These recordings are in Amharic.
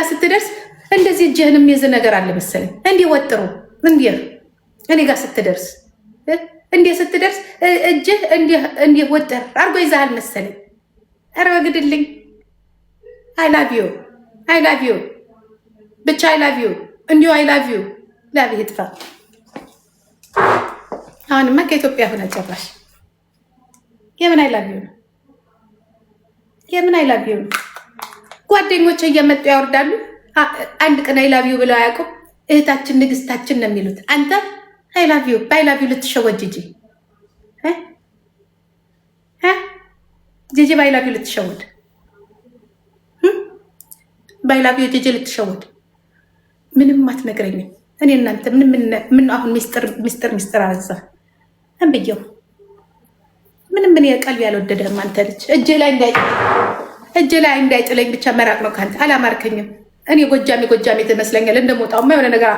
ጋር ስትደርስ እንደዚህ እጅህንም የዝ ነገር አለ መሰለኝ እንዲህ ወጥሩ እንዲህ እኔ ጋር ስትደርስ ስትደርስ እጅህ እንዲህ ወጥር አርጎ ይዛሃል መሰለኝ። ኧረ በግድልኝ አይ ላቭ ዩ ብቻ አይ ላቭ ዩ እንዲሁ አይ ላቭ ዩ ላቭ ይጥፋ። አሁንማ ከኢትዮጵያ ሆነ ጨራሽ። የምን አይ ላቭ ዩ ነው? የምን አይ ላቭ ዩ ነው? ጓደኞች እየመጡ ያወርዳሉ። አንድ ቀን አይ ላቭ ዩ ብለው አያውቁም። እህታችን ንግስታችን ነው የሚሉት። አንተ አይ ላቭ ዩ ባይ ላቭ ዩ ልትሸወድ ጂጂ ባይ ላቭ ዩ ልትሸወድ ባይ ላቭ ዩ ጂጂ ልትሸወድ ምንም አትነግረኝም። እኔ እናንተ ምን አሁን ሚስጥር አነሳ እንብየው ምንም ምን የቀልብ ያልወደደም አንተ ልጅ እጄ ላይ እንዳይጥለኝ ብቻ መራቅ ነው ካንተ። አላማርከኝም። እኔ ጎጃሜ ትመስለኛል። እንደሞጣውማ የሆነ ነገር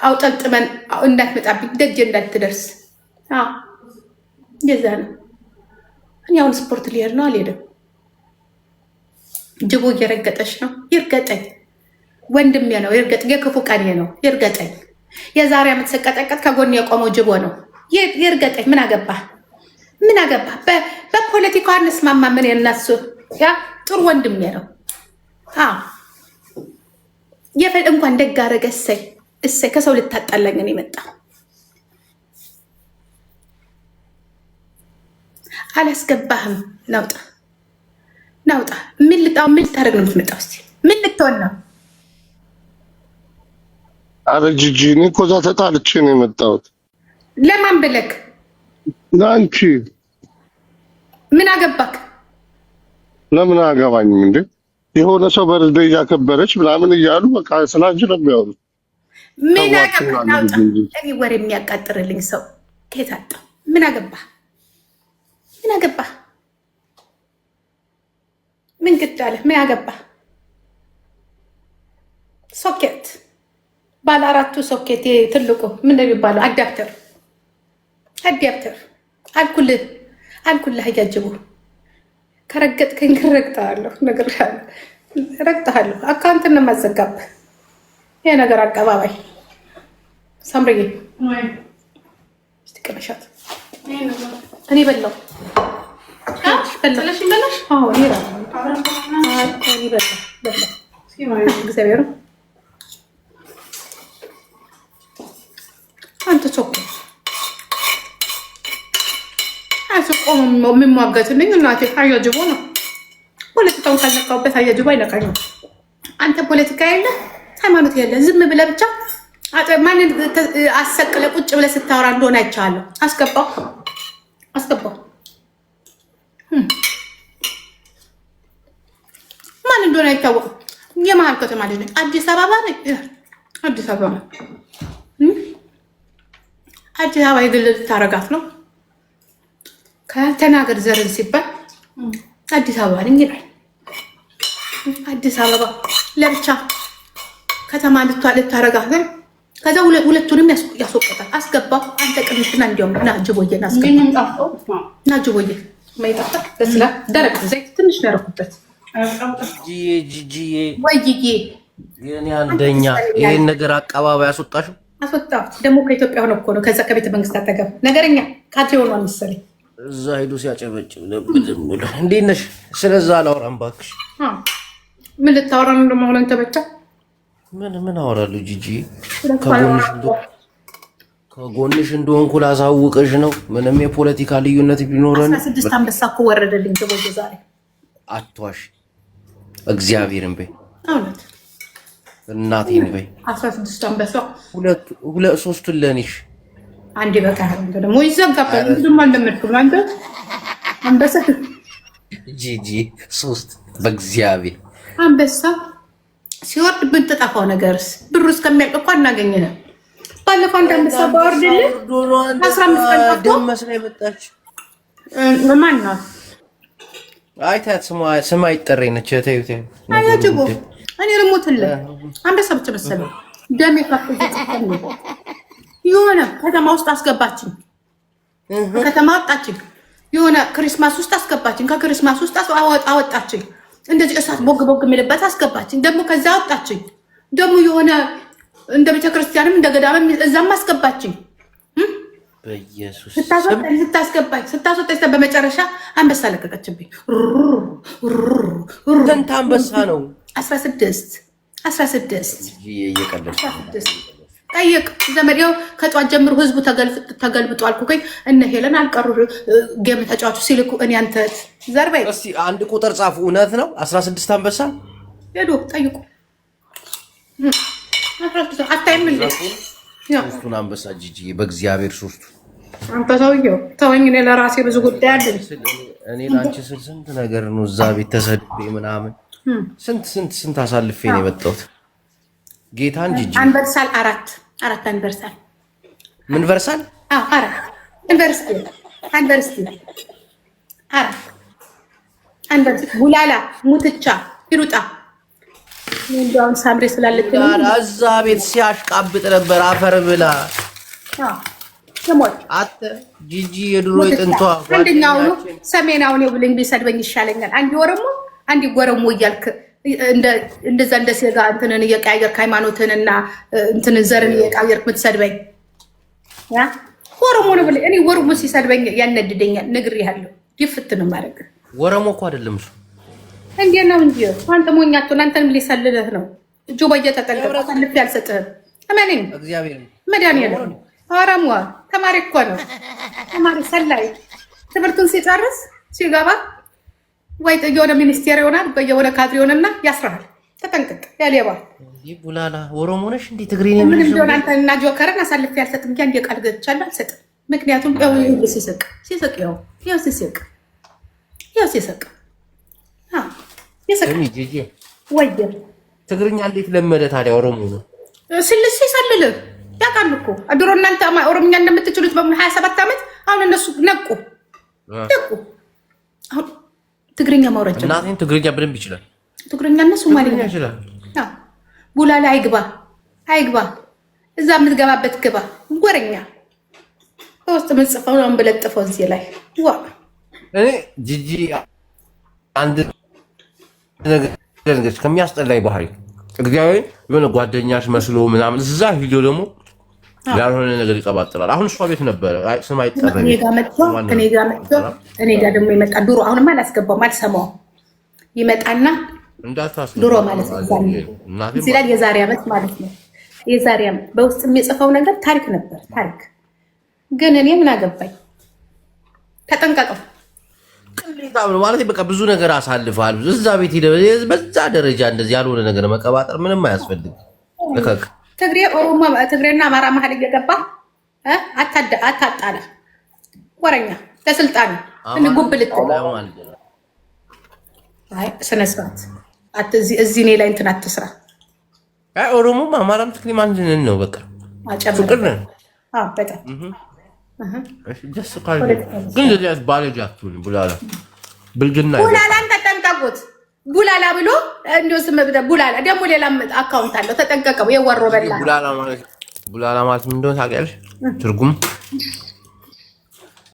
አውጠልጥመን እንዳትመጣብኝ ደጄ እንዳትደርስ። የዛ ነው። እኔ አሁን ስፖርት ሊሄድ ነው አልሄድም። ጅቦ እየረገጠች ነው። ይርገጠኝ፣ ወንድሜ ነው ይርገጠኝ። የክፉ ቀኔ ነው ይርገጠኝ። የዛሬ ዓመት ስቀጠቀጥ ከጎን የቆመው ጅቦ ነው ይርገጠኝ። ምን አገባ? በፖለቲካው አንስማማ። ምን የናሱ ያ ጥሩ ወንድሜ ነው። እንኳን ደግ አደረገ። እሰይ ከሰው ልታጣላኝ ነው የመጣ። አላስገባህም። ናውጣ። ምን ልታደርግ ነው የምትመጣው? እስኪ ምን ልትሆን ነው? አረ ጂጂ እኔ እኮ እዛ ተጣልቼ ነው የመጣሁት። ለማን ብለክ? ለአንቺ። ምን አገባክ? ለምን አገባኝም እንዴ? የሆነ ሰው በርዝዴ እያከበረች ምናምን እያሉ በቃ ስላንቺ ነው የሚያወሩት። ምን አገባ? እኔ ወሬ የሚያቃጥርልኝ ሰው ከየት አጣሁ? ምን አገባ? ምን ግድ አለ? ምን አገባ? ሶኬት ባለ 4ቱ ሶኬት ትልቁ ምን ነው የሚባለው? አዳፕተር አልኩልህ እያጅቡ ከረገጥከኝ ረግጠሃለሁ። ረግጠሃለሁ። አካውንትን ነው የማዘጋብህ። ይሄ ነገር አቀባባይ ሳምሪዬ እስቲ ቀመሻት። እኔ በላው እግዚአብሔር አንተ ቾኮ ቆሞ የሚሟገትልኝ እናቴ አያጅቦ ነው። ፖለቲካውን ካልነካውበት አያጅቦ አይነካኝም። አንተ ፖለቲካ የለ ሃይማኖት የለ ዝም ብለህ ብቻ ማንን አሰቅለ ቁጭ ብለህ ስታወራ እንደሆነ አይቻለሁ። አስገባው ማን እንደሆነ አይታወቅም። የመሀል ከተማ ልጅ ነኝ። አዲስ አበባ የግል ልታረጋት ነው። ከተናገር ዘርን ሲባል አዲስ አበባ ነኝ ይላል። አዲስ አበባ ለብቻ ከተማ ልታረጋት ነው። ከዛ ሁለቱንም ያስወቀጣል። አስገባው። አንተ ቅንሽና እንዲያውም ና ጅቦዬን አስገባው። ና ጅቦዬ ማይጣጣ በስላ ደረቅ ዘይት ትንሽ ያረኩበት። ጂጂዬ ወይዬ የኔ አንደኛ ይሄን ነገር አቀባባይ አስወጣሽው። አስወጣው ደግሞ ከኢትዮጵያ ሆነ እኮ ነው። ከዛ ከቤተ መንግስት አጠገብ ነገረኛ ካቴ ሆኗል መሰለኝ። እዛ ሄዶ ሲያጨበጭብ ነበር። እንዴት ነሽ? ስለዛ አላወራም እባክሽ። ምን ልታወራ ነው ደግሞ? ሆነን ተበቻ ምን አወራለሁ ጂጂ? ከጎንሽ እንደሆንኩ ላሳውቅሽ ነው። ምንም የፖለቲካ ልዩነት ቢኖረን 16 አንበሳ እኮ ወረደልኝ ተቦጀ ዛሬ። አትዋሽ። እግዚአብሔርን በይ እውነት እናቴን በይ 16 አንበሳ ሁለት ሶስቱን ለኔሽ አንዴ በቃ አንተ ደግሞ ይዘጋባል። ምንም አልለመድኩም። አንተ አንበሳ ጂጂ 3 በእግዚአብሔር አንበሳ ሲወርድ ብትጠፋው ነገርስ ብሩ እስከሚያልቅ እኮ እናገኘናል። ባለፈው አንድ አንበሳ ባወርድልህ 15 ቀን ደመስ ላይ መጣች። ማን ነው? አይታት ስማ ይጠረኝ ነች። ተይው አያጅቦ እኔ ልሞትልህ። አንበሳ ብቻ መሰለኝ ደሜ ካፍቶ የሆነ ከተማ ውስጥ አስገባችን። ከተማ ወጣችን። የሆነ ክሪስማስ ውስጥ አስገባችን። ከክሪስማስ ውስጥ አወጣችን። እንደዚህ እሳት ቦግ ቦግ የሚልበት አስገባችኝ። ደግሞ ከዛ አወጣችኝ። ደግሞ የሆነ እንደ ቤተክርስቲያንም እንደ ገዳምም እዛም አስገባችኝ። በኢየሱስ ስታስወጣኝ በመጨረሻ አንበሳ ለቀቀችብኝ። ስንት አንበሳ ነው? 16 እየቀለድሽ ጠይቅ ዘመዴው። ከጧት ጀምሮ ህዝቡ ተገልብጦ አልኩኝ። እነ ሄለን አልቀሩ ጌም ተጫዋቹ ሲልኩ እኔ አንተ ዘርበይ እስቲ አንድ ቁጥር ጻፉ። እውነት ነው 16 አንበሳ ሄዶ ጠይቁ። አታይም እንዴ? ሶስቱን አንበሳ ጂጂ በእግዚአብሔር ሶስቱ አንተ ሰውዬው ተወኝ። እኔ ለራሴ ብዙ ጉዳይ አለኝ። እኔ ላንቺ ስል ስንት ነገር ነው እዛ ቤት ተሰድቤ ምናምን ስንት አሳልፌ ነው የመጣሁት። ጌታን ጂጂ አንበርሳል አራት አንበርሳል ምን ቨርሳል? አዎ አራት ዩኒቨርሲቲ አራት አንበርስ ቡላላ ሙትቻ ይሩጣ እንደውም ሳምሬ ስላለች እዛ ቤት ሲያሽቃብጥ ነበር። አፈር ብላ ሰሞን አተ ጂጂ የድሮ ጥንቷ አንደኛው ነው ሰሜናው ነው ብለኝ ቢሰድበኝ ይሻለኛል። አንድ ወረሞ አንድ ጎረሞ እያልክ እንደዛ እንደ ሴጋ እንትንን እየቀያየርክ ሃይማኖትንና እንትንን ዘርን እየቀያየርክ የምትሰድበኝ ያ ወረሞ ነው ብለኝ እኔ ወረሞ ሲሰድበኝ ያነድደኛል። ነግሬሃለሁ። ይፍት ነው ማድረግ ወረሞ እኮ አይደለም እሱ እንዴ ነው እንጂ አንተ ሞኛቶ አንተን ሊሰልልህ ነው። እጁ በየተጠቀቀ አልፍ ያልሰጥህ አማኔን እግዚአብሔር መድኃኒዓለም ወረሞ ተማሪ እኮ ነው። ተማሪ ሰላይ ትምህርቱን ሲጨርስ ሲገባ ወይ የሆነ ሚኒስቴር ይሆናል ወይ የሆነ ካድሬ ይሆንና ያስራል። ተጠንቀቅ። ያሌባ ቡላላ ወሮሞ ነሽ እንዴ? ትግሬ ነኝ ምን እንደሆነ አንተና ጆከርን አሳልፌ አልሰጥም። ያን የቃል ገጽቻለሁ አልሰጥም። ምክንያቱም ያው ሲስቅ ጂጂ ወይ ትግርኛ እንዴት ለመደ ታዲያ? ኦሮሞ ነው ስልስ ሲሰልልህ ያውቃሉ እኮ ድሮ እናንተ ኦሮምኛ እንደምትችሉት በምን 27 ዓመት አሁን እነሱ ነቁ። አሁን ትግርኛ ማውረጃ እናቴን ትግርኛ በደንብ ይችላል። ትግርኛ እነሱ ማለት ይችላል። ቡላላ አይግባ እዛ የምትገባበት ግባ። ጎረኛ በውስጥ ምጽፈው ነው ብለጥፈው እዚህ ላይ ዋ እኔ ጂጂ አንድ ነገር ከሚያስጠላኝ ባህሪ እግዚአብሔር የሆነ ጓደኛሽ መስሎ ምናምን እዛ ሂዶ ደግሞ ያልሆነ ነገር ይቀባጥራል። አሁን እሷ ቤት ነበረ ስም አይጠራም። እኔ ጋር ደግሞ ይመጣ ድሮ አሁንማ አላስገባውም አልሰማውም። ይመጣና ድሮ ማለት ነው እዚህ ላይ የዛሬ ዓመት ማለት ነው የዛሬ ዓመት በውስጥ የሚጽፈው ነገር ታሪክ ነበር። ታሪክ ግን እኔ ምን አገባኝ? ተጠንቀቀው ማለት በቃ ብዙ ነገር አሳልፋል። እዛ ቤት ሄደ በዛ ደረጃ እንደዚህ ያልሆነ ነገር መቀባጠር ምንም አያስፈልግም። ለከክ ትግሬና አማራ መሀል እየገባ አታጣላ። ወረኛ ለስልጣን እንጉብልት ስነ ስርዓት እዚህ እኔ ላይ እንትን አትስራ። ኦሮሞም አማራም ትግሬም አንድ ነን ነው በቃ ፍቅር ነን። በጣም ግን ለዚያስ ባለጃ አትሁን። ቡላላ ብልግና ቡላላን ተጠንቀቁት። ቡላላ ብሎ እንዲሁ ስም ቡላላ ደግሞ ሌላ አካውንት አለው ተጠንቀቀው። የወሮ በላ ቡላላ ማለት ምን እንደሆነ ታውቂያለሽ? ትርጉም